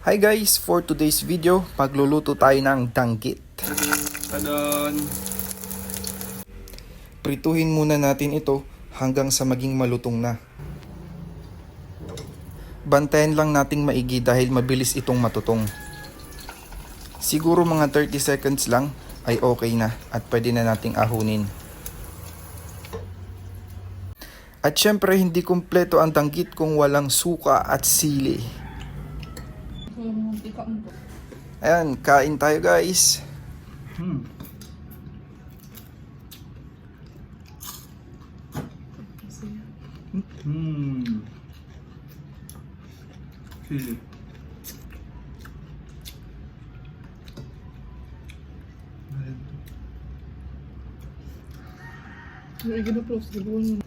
Hi guys! For today's video, pagluluto tayo ng danggit. Tadaan! Prituhin muna natin ito hanggang sa maging malutong na. Bantayan lang nating maigi dahil mabilis itong matutong. Siguro mga 30 seconds lang ay okay na at pwede na nating ahunin. At syempre hindi kumpleto ang danggit kung walang suka at sili. Ayan, kain tayo guys. Sili. Yung gina-close, ginawa mo